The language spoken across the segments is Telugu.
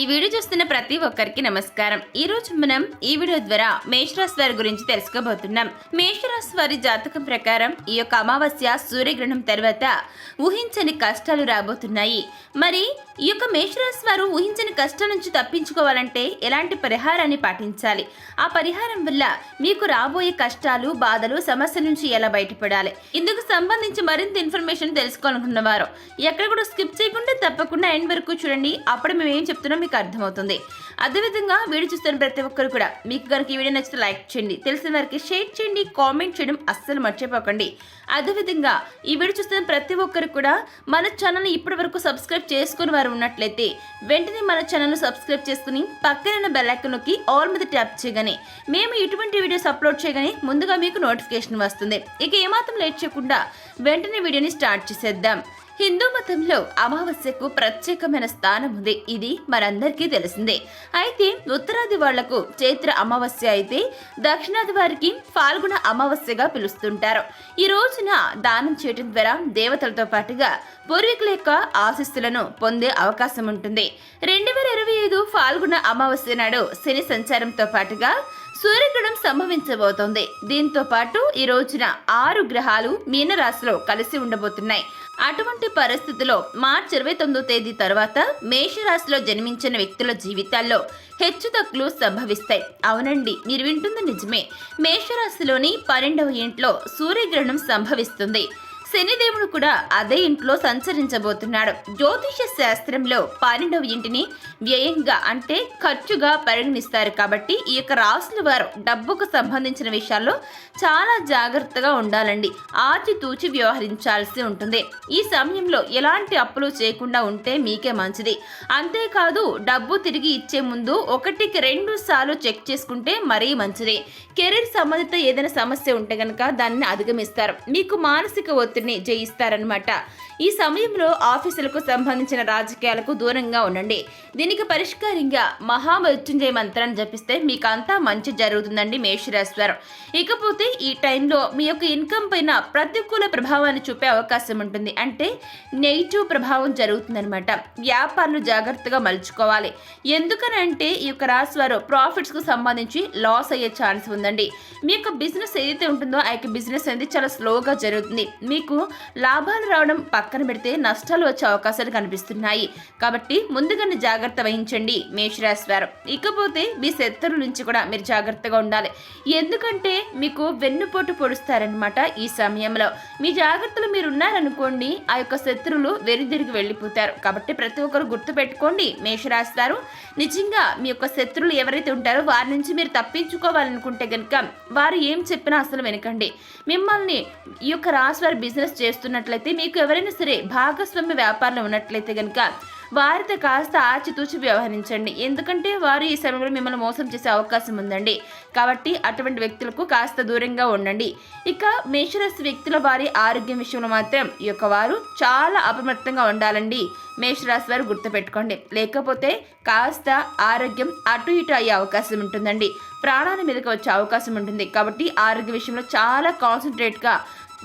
ఈ వీడియో చూస్తున్న ప్రతి ఒక్కరికి నమస్కారం. ఈ రోజు మనం ఈ వీడియో ద్వారా మేషరాశి వారి గురించి తెలుసుకోబోతున్నాం. మేషరాశి వారి జాతకం ప్రకారం ఈ యొక్క అమావాస్య సూర్యగ్రహణం తర్వాత ఊహించని కష్టాలు రాబోతున్నాయి. మరి ఈ యొక్క మేషరాశి వారు ఊహించని కష్టం నుంచి తప్పించుకోవాలంటే ఎలాంటి పరిహారాన్ని పాటించాలి, ఆ పరిహారం వల్ల మీకు రాబోయే కష్టాలు, బాధలు, సమస్యల నుంచి ఎలా బయటపడాలి, ఇందుకు సంబంధించి మరింత ఇన్ఫర్మేషన్ తెలుసుకోవాలనుకున్న వారు ఎక్కడ కూడా స్కిప్ చేయకుండా తప్పకుండా ఎండ్ వరకు చూడండి. అప్పుడు మేము ఏం చెప్తున్నాం మీకు అర్థమవుతుంది. అదేవిధంగా వీడియో చూస్తున్న ప్రతి ఒక్కరు కూడా మీకు కనుక ఈ వీడియో నచ్చితే లైక్ చేయండి, తెలిసిన వారికి షేర్ చేయండి, కామెంట్ చేయడం అస్సలు మర్చిపోకండి. అదేవిధంగా ఈ వీడియో చూస్తున్న ప్రతి ఒక్కరు కూడా మన ఛానల్ని ఇప్పటి వరకు సబ్స్క్రైబ్ చేసుకుని వారు ఉన్నట్లయితే వెంటనే మన ఛానల్ను సబ్స్క్రైబ్ చేసుకుని పక్కన బెల్ ఐకాన్ నొక్కి ఆల్ మీద ట్యాప్ చేయగానే మేము ఎటువంటి వీడియోస్ అప్లోడ్ చేయగానే ముందుగా మీకు నోటిఫికేషన్ వస్తుంది. ఇక ఏమాత్రం లేట్ చేయకుండా వెంటనే వీడియోని స్టార్ట్ చేసేద్దాం. హిందూ మతంలో అమావాస్యకు ప్రత్యేకమైన స్థానం ఉంది. ఇది మనందరికీ తెలిసిందే. అయితే ఉత్తరాది వాళ్లకు చైత్ర అమావాస్య అయితే దక్షిణాది వారికి ఫాల్గుణ అమావాస్యగా పిలుస్తుంటారు. ఈ రోజున దానం చేయడం ద్వారా దేవతలతో పాటుగా పూర్వీకుల యొక్క ఆశీస్సులను పొందే అవకాశం ఉంటుంది. 2025 ఫాల్గుణ అమావాస్య నాడు శని సంచారంతో పాటుగా సూర్యగ్రహణం సంభవించబోతోంది. దీంతో పాటు ఈ రోజున 6 గ్రహాలు మీనరాశిలో కలిసి ఉండబోతున్నాయి. అటువంటి పరిస్థితిలో మార్చి 29వ తేదీ తర్వాత మేషరాశిలో జన్మించిన వ్యక్తుల జీవితాల్లో హెచ్చుతగ్గులు సంభవిస్తాయి. అవునండి, మీరు వింటుంది నిజమే. మేషరాశిలోని 12వ ఇంట్లో సూర్యగ్రహణం సంభవిస్తుంది. శనిదేవుడు కూడా అదే ఇంట్లో సంచరించబోతున్నాడు. జ్యోతిష శాస్త్రంలో 12వ ఇంటిని వ్యయంగా అంటే ఖర్చుగా పరిగణిస్తారు. కాబట్టి ఈ యొక్క రాశుల వారు డబ్బుకు సంబంధించిన విషయాల్లో చాలా జాగ్రత్తగా ఉండాలండి. ఆచితూచి వ్యవహరించాల్సి ఉంటుంది. ఈ సమయంలో ఎలాంటి అప్పులు చేయకుండా ఉంటే మీకే మంచిది. అంతేకాదు, డబ్బు తిరిగి ఇచ్చే ముందు 1కి 2 సార్లు చెక్ చేసుకుంటే మరీ మంచిది. కెరీర్ సంబంధిత ఏదైనా సమస్య ఉంటే గనక దాన్ని అధిగమిస్తారు. మీకు మానసిక ఒత్తిడిని జయిస్తారనమాట. ఈ సమయంలో ఆఫీసులకు సంబంధించిన రాజకీయాలకు దూరంగా ఉండండి. దీనికి పరిష్కారంగా మహామృత్యుంజయ మంత్రాన్ని జపిస్తే మీకు అంతా మంచి జరుగుతుందండి మేషరాశి వారు. ఇకపోతే ఈ టైంలో మీ యొక్క ఇన్కమ్ పైన ప్రతికూల ప్రభావాన్ని చూపే అవకాశం ఉంటుంది. అంటే నెగిటివ్ ప్రభావం జరుగుతుందనమాట. వ్యాపారాలు జాగ్రత్తగా మలుచుకోవాలి. ఎందుకనంటే ఈ యొక్క రాశి వారు ప్రాఫిట్స్ కు సంబంధించి లాస్ అయ్యే ఛాన్స్ ఉందండి. మీ యొక్క బిజినెస్ ఏదైతే ఉంటుందో ఆ యొక్క బిజినెస్ అనేది చాలా స్లోగా జరుగుతుంది. మీకు లాభాలు రావడం పక్కన పెడితే నష్టాలు వచ్చే అవకాశాలు కనిపిస్తున్నాయి. కాబట్టి ముందుగానే జాగ్రత్త వహించండి మేషరాశి వారు. ఇకపోతే మీ శత్రువుల నుంచి కూడా మీరు జాగ్రత్తగా ఉండాలి. ఎందుకంటే మీకు వెన్నుపోటు పొడుస్తారనమాట. ఈ సమయంలో మీ జాగ్రత్తలు మీరు ఉన్నారనుకోండి, ఆ యొక్క శత్రువులు వెనుదిరిగి వెళ్ళిపోతారు. కాబట్టి ప్రతి ఒక్కరు గుర్తు పెట్టుకోండి మేషరాశి వారు. నిజంగా మీ యొక్క శత్రువులు ఎవరైతే ఉంటారో వారి నుంచి మీరు తప్పించుకోవాలనుకుంటే గనుక వారు ఏం చెప్పినా అసలు వినకండి. మిమ్మల్ని ఈ యొక్క రాశి వారు బిజినెస్ చేస్తున్నట్లయితే, మీకు ఎవరైనా సరే భాగస్వామ్య వ్యాపారంలో ఉన్నట్లయితే కనుక వారితో కాస్త ఆచితూచి వ్యవహరించండి. ఎందుకంటే వారు ఈ సమయంలో మిమ్మల్ని మోసం చేసే అవకాశం ఉందండి. కాబట్టి అటువంటి వ్యక్తులకు కాస్త దూరంగా ఉండండి. ఇక మేషరాశి వ్యక్తుల వారి ఆరోగ్యం విషయంలో మాత్రం ఈ యొక్క వారు చాలా అప్రమత్తంగా ఉండాలండి. మేషరాశి వారు గుర్తుపెట్టుకోండి. లేకపోతే కాస్త ఆరోగ్యం అటు ఇటు అయ్యే అవకాశం ఉంటుందండి. ప్రాణాల మీదకి వచ్చే అవకాశం ఉంటుంది. కాబట్టి ఆరోగ్య విషయంలో చాలా కాన్సన్ట్రేట్గా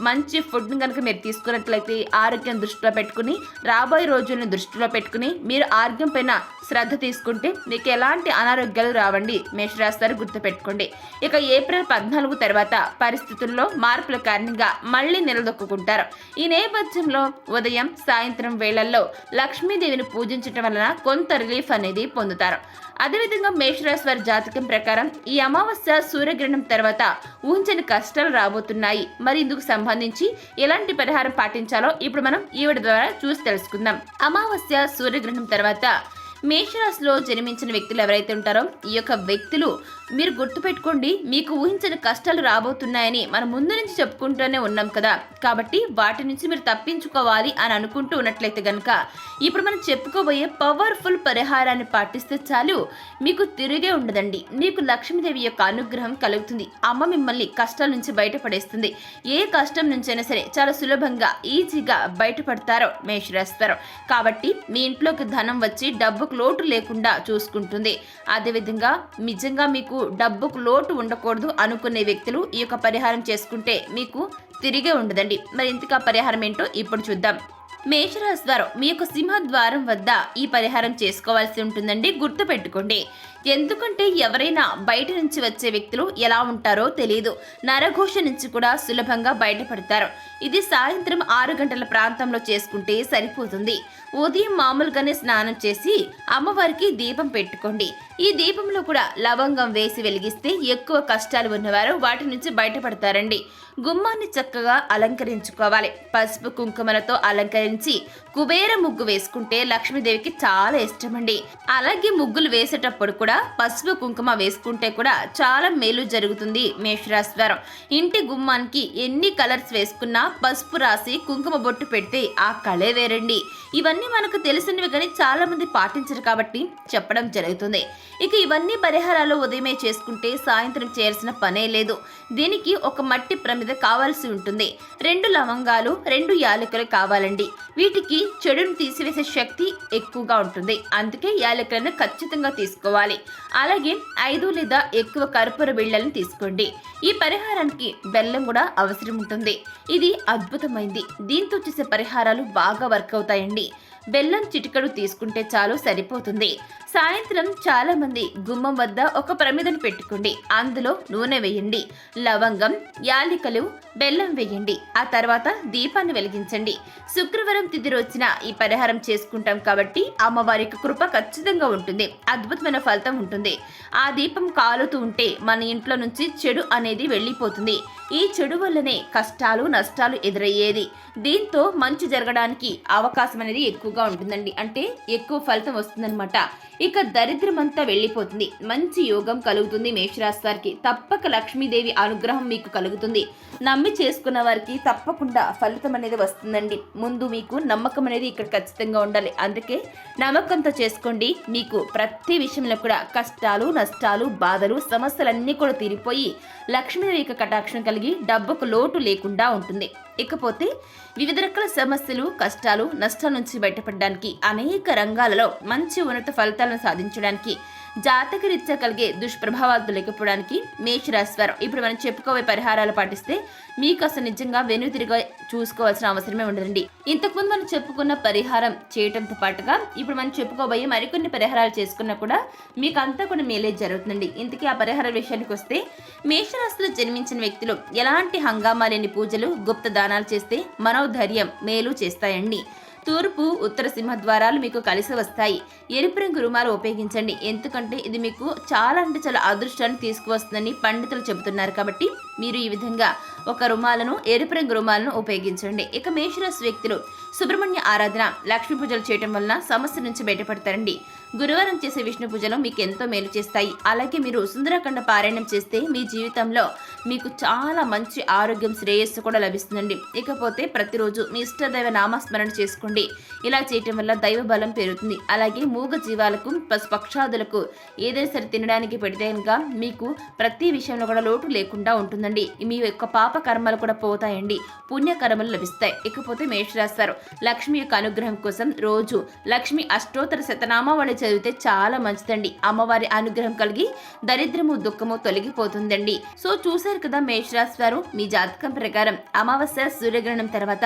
మంచి ఫుడ్ని కనుక మీరు తీసుకున్నట్లయితే, ఆరోగ్యం దృష్టిలో పెట్టుకుని, రాబోయే రోజులను దృష్టిలో పెట్టుకుని మీరు ఆరోగ్యం పైన శ్రద్ధ తీసుకుంటే మీకు ఎలాంటి అనారోగ్యాలు రావండి మేషరాశి వారు గుర్తుపెట్టుకోండి. ఇక ఏప్రిల్ 14 తర్వాత పరిస్థితుల్లో మార్పుల కారణంగా మళ్ళీ నిలదొక్కుంటారు. ఈ నేపథ్యంలో ఉదయం, సాయంత్రం వేళల్లో లక్ష్మీదేవిని పూజించడం వలన కొంత రిలీఫ్ అనేది పొందుతారు. అదేవిధంగా మేషరాశి వారి జాతకం ప్రకారం ఈ అమావాస్య సూర్యగ్రహణం తర్వాత ఊహించని కష్టాలు రాబోతున్నాయి. మరి ఇందుకు సంబంధించి ఎలాంటి పరిహారం పాటించాలో ఇప్పుడు మనం ఈ వీడియో ద్వారా చూసి తెలుసుకుందాం. అమావాస్య సూర్యగ్రహణం తర్వాత మేషరాశిలో జన్మించిన వ్యక్తులు ఎవరైతే ఉంటారో ఈ యొక్క వ్యక్తులు మీరు గుర్తుపెట్టుకోండి, మీకు ఊహించిన కష్టాలు రాబోతున్నాయని మనం ముందు నుంచి చెప్పుకుంటూనే ఉన్నాం కదా. కాబట్టి వాటి నుంచి మీరు తప్పించుకోవాలి అని అనుకుంటూ ఉన్నట్లయితే గనక ఇప్పుడు మనం చెప్పుకోబోయే పవర్ఫుల్ పరిహారాన్ని పాటిస్తే చాలు, మీకు తిరిగే ఉండదండి. మీకు లక్ష్మీదేవి యొక్క అనుగ్రహం కలుగుతుంది. అమ్మ మిమ్మల్ని కష్టాల నుంచి బయటపడేస్తుంది. ఏ కష్టం నుంచైనా సరే చాలా సులభంగా ఈజీగా బయటపడతారో మేషరాశి వారు. కాబట్టి మీ ఇంట్లోకి ధనం వచ్చి డబ్బుకు లోటు లేకుండా చూసుకుంటుంది. అదేవిధంగా నిజంగా మీకు డబ్బుకు లోటు ఉండకూడదు అనుకునే వ్యక్తులు ఈ యొక్క పరిహారం చేసుకుంటే మీకు తిరిగే ఉండదండి. మరి ఇంతగా పరిహారం ఏంటో ఇప్పుడు చూద్దాం. మేషరాశి వారు మీ యొక్క సింహద్వారం వద్ద ఈ పరిహారం చేసుకోవాల్సి ఉంటుందండి. గుర్తుపెట్టుకోండి, ఎందుకంటే ఎవరైనా బయట నుంచి వచ్చే వ్యక్తులు ఎలా ఉంటారో తెలియదు. నరఘోష నుంచి కూడా సులభంగా బయటపడతారు. ఇది సాయంత్రం 6 గంటల ప్రాంతంలో చేసుకుంటే సరిపోతుంది. ఉదయం మామూలుగానే స్నానం చేసి అమ్మవారికి దీపం పెట్టుకోండి. ఈ దీపంలో కూడా లవంగం వేసి వెలిగిస్తే ఎక్కువ కష్టాలు ఉన్నవారు వాటి నుంచి బయటపడతారండి. గుమ్మాన్ని చక్కగా అలంకరించుకోవాలి. పసుపు కుంకుమలతో అలంకరించి కుబేర ముగ్గు వేసుకుంటే లక్ష్మీదేవికి చాలా ఇష్టమండి. అలాగే ముగ్గులు వేసేటప్పుడు కూడా పసుపు కుంకుమ వేసుకుంటే కూడా చాలా మేలు జరుగుతుంది. మేషరాశి వారు ఇంటి గుమ్మానికి ఎన్ని కలర్స్ వేసుకున్నా పసుపు రాసి కుంకుమ బొట్టు పెడితే ఆ కళే వేరండి. ఇవన్నీ మనకు తెలిసినవి కానీ చాలా మంది పాటించరు కాబట్టి చెప్పడం జరుగుతుంది. ఇక ఇవన్నీ పరిహారాలు ఉదయమే చేసుకుంటే సాయంత్రం చేయాల్సిన పనే లేదు. దీనికి ఒక మట్టి ప్రమిద కావాల్సి ఉంటుంది. 2 లవంగాలు 2 యాలకులు కావాలండి. వీటికి చెడును తీసివేసే శక్తి ఎక్కువగా ఉంటుంది. అందుకే యాలకులను ఖచ్చితంగా తీసుకోవాలి. అలాగే 5 లేదా ఎక్కువ కర్పూర బిళ్ళలను తీసుకోండి. ఈ పరిహారానికి బెల్లం కూడా అవసరం ఉంటుంది. ఇది అద్భుతమైంది. దీంతో చేసే పరిహారాలు బాగా వర్క్ అవుతాయండి. బెల్లం చిటికెడు తీసుకుంటే చాలు, సరిపోతుంది. సాయంత్రం చాలా మంది గుమ్మం వద్ద ఒక ప్రమిదను పెట్టుకోండి. అందులో నూనె వేయండి, లవంగం, యాలికలు, బెల్లం వేయండి. ఆ తర్వాత దీపాన్ని వెలిగించండి. శుక్రవారం తిథి రోజున ఈ పరిహారం చేసుకుంటాం కాబట్టి అమ్మవారి కృప ఖచ్చితంగా ఉంటుంది. అద్భుతమైన ఫలితం ఉంటుంది. ఆ దీపం కాలుతూ ఉంటే మన ఇంట్లో నుంచి చెడు అనేది వెళ్ళిపోతుంది. ఈ చెడు వల్లనే కష్టాలు నష్టాలు ఎదురయ్యేది. దీంతో మంచి జరగడానికి అవకాశం అనేది ఎక్కువగా ఉంటుందండి. అంటే ఎక్కువ ఫలితం వస్తుందన్నమాట. ఇక దరిద్రం అంతా వెళ్ళిపోతుంది. మంచి యోగం కలుగుతుంది. మేషరాశి వారికి తప్పక లక్ష్మీదేవి అనుగ్రహం మీకు కలుగుతుంది. నమ్మి చేసుకున్న వారికి తప్పకుండా ఫలితం అనేది వస్తుందండి. ముందు మీకు నమ్మకం అనేది ఇక్కడ ఖచ్చితంగా ఉండాలి. అందుకే నమ్మకంతో చేసుకోండి. మీకు ప్రతి విషయంలో కూడా కష్టాలు నష్టాలు బాధలు సమస్యలన్నీ కూడా తీరిపోయి లక్ష్మీదేవి యొక్క కటాక్షం కలిగి డబ్బుకు లోటు లేకుండా ఉంటుంది. ఇకపోతే వివిధ రకాల సమస్యలు కష్టాలు నష్టాల నుంచి బయటపడడానికి అనేక రంగాలలో మంచి ఉన్నత ఫలితాలను సాధించడానికి జాతకరీత్యా కలిగే దుష్ప్రభావాలు తొలగిపోవడానికి మేషరాశి వారు ఇప్పుడు మనం చెప్పుకోవే పరిహారాలు పాటిస్తే మీకు అసలు నిజంగా వెనుతిరిగా చూసుకోవాల్సిన అవసరమే ఉండదండి. ఇంతకుముందు మనం చెప్పుకున్న పరిహారం చేయటంతో పాటుగా ఇప్పుడు మనం చెప్పుకోబోయే మరికొన్ని పరిహారాలు చేసుకున్నా కూడా మీకు అంతా కూడా మేలే జరుగుతుందండి. ఇంతకీ ఆ పరిహారాల విషయానికి వస్తే మేషరాశిలో జన్మించిన వ్యక్తులు ఎలాంటి హంగామా లేని పూజలు గుప్త దానాలు చేస్తే మనోధైర్యం మేలు చేస్తాయండి. తూర్పు ఉత్తర సింహద్వారాలు మీకు కలిసి వస్తాయి. ఎరుపు రంగు రుమాలు ఉపయోగించండి. ఎందుకంటే ఇది మీకు చాలా అంటే చాలా అదృష్టాన్ని తీసుకువస్తుందని పండితులు చెబుతున్నారు. కాబట్టి మీరు ఈ విధంగా ఒక రుమాలను ఎరుపు రంగు రుమాలను ఉపయోగించండి. ఇక మేషరాశి వ్యక్తులు సుబ్రహ్మణ్య ఆరాధన లక్ష్మీ పూజలు చేయడం వలన సమస్య నుంచి బయటపడతారండి. గురువారం చేసే విష్ణు పూజలు మీకు ఎంతో మేలు చేస్తాయి. అలాగే మీరు సుందరకాండ పారాయణం చేస్తే మీ జీవితంలో మీకు చాలా మంచి ఆరోగ్యం శ్రేయస్సు కూడా లభిస్తుందండి. ఇకపోతే ప్రతిరోజు మీ ఇష్టదైవ నామస్మరణ చేసుకోండి. ఇలా చేయటం వల్ల దైవ బలం పెరుగుతుంది. అలాగే మూగ జీవాలకు పక్షాదులకు ఏదైనా సరే తినడానికి పెడితే కనుక మీకు ప్రతి విషయంలో కూడా లోటు లేకుండా ఉంటుందండి. మీ యొక్క పాప కర్మలు కూడా పోతాయండి. పుణ్యకర్మలు లభిస్తాయి. ఇకపోతే మేషరాశి వారు లక్ష్మి యొక్క అనుగ్రహం కోసం రోజు లక్ష్మి అష్టోత్తర శతనామావళి చదివితే చాలా మంచిదండి. అమ్మవారి అనుగ్రహం కలిగి దరిద్రము దుఃఖము తొలగిపోతుందండి. సో చూశారు కదా మేషరాశి వారు, మీ జాతకం ప్రకారం అమావాస్య సూర్యగ్రహణం తర్వాత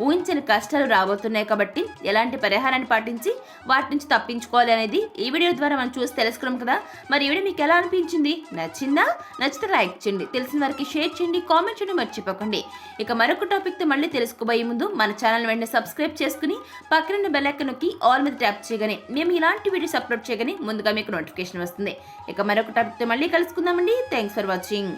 ఊహించని కష్టాలు రాబోతున్నాయి. కాబట్టి ఎలాంటి పరిహారాన్ని పాటించి వాటి నుంచి తప్పించుకోవాలి అనేది ఈ వీడియో ద్వారా మనం చూసి తెలుసుకున్నాం కదా. మరి ఈ వీడియో మీకు ఎలా అనిపించింది? నచ్చిందా? నచ్చితే లైక్ చేయండి, తెలిసిన వారికి షేర్ చేయండి, కామెంట్ చేయడం మర్చిపోకండి. ఇక మరొక టాపిక్ తో మళ్ళీ తెలుసుకోబోయే ముందు మన ఛానల్ వెంటనే సబ్స్క్రైబ్ చేసుకుని పక్కన బెల్ ఐకాన్ నొక్కి ఆల్ మీద ట్యాప్ చేయగానే మేము ఇలాంటి వీడియోస్ అప్లోడ్ చేయగానే ముందుగా మీకు నోటిఫికేషన్ వస్తుంది. ఇక మరొక టాపిక్ తో మళ్ళీ కలుసుకుందామండి. Thanks for watching.